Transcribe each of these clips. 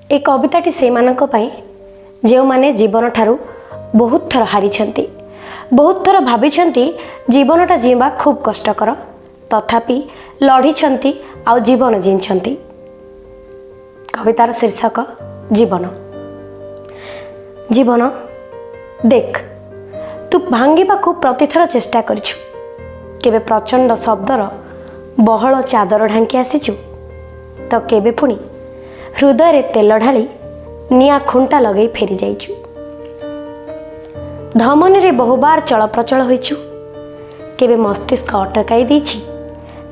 ए कविताटी से मानक पाई जो माने जीवन ठारू बहुत थर हारी बहुत थर भाभी जीवनटा जीवा खूब कष्टकर तथापि लढ़ी आउ जीवन जींचंती। कवितार शीर्षक जीवन। जीवन देख तू भांगिबाकू प्रतिथर चेष्टा करिछु, केबे प्रचंड शब्दर बहल चादर ढांकी आसीचु तो केबे पुणी हृदय रे तेल ढाली निया खुंटा लगे फेरी जाइछु। धमनी रे बहुबार चलप्रचल होइछु, केबे मस्तिष्क अटकाई देछि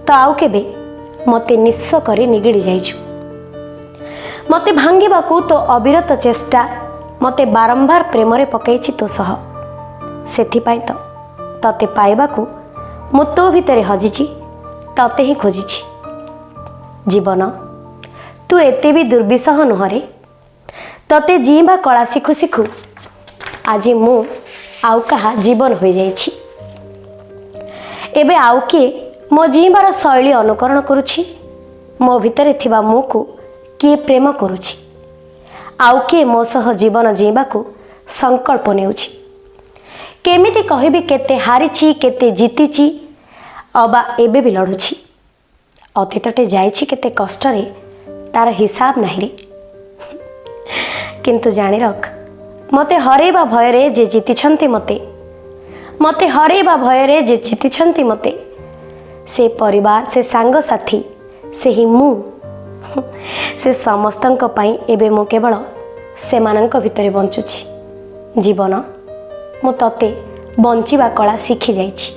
तो आउ केबे मते निस्व करे निगिड़ी जाइछु। मते भांगिबाकू तो अविरत चेष्टा मते बारंबार प्रेम रे पकैछि तो सह, सेथिपाई तो तते पाइबाकू मु तो भितरे हजिछि, तते ही खोजिछि। जीवन तू एते भी दुर्विसह नुहरे, तते जीवा कला शिखु शिखु आज मु आउ कहा जीवन हो जाइछि। एबे आउ किए मो जीवार शैली अनुकरण करुछि, मो भितरे थिबा मु को किए प्रेम करुछि, आउ किए मो सह जीवन जीवाकू संकल्प नेउछि। केमिति कहिबी केते हारिछि केते जीतिछि, अबा एबे भी लड़ुछि। अतीतटे जाइछि केते कष्टरे तार हिसाब नाही रे। किंतु जानी रख मते हरेबा भयरे जे जीतिछंती मते हरेबा भयरे जे जीतिछंती मते से परिवार से सांग साथी से ही मु से समस्तंक पाई एबे मु केवल सेमानंक भितरे बंचुछि। जीवन मु तते बंचिबा कला शिखी जाइछि।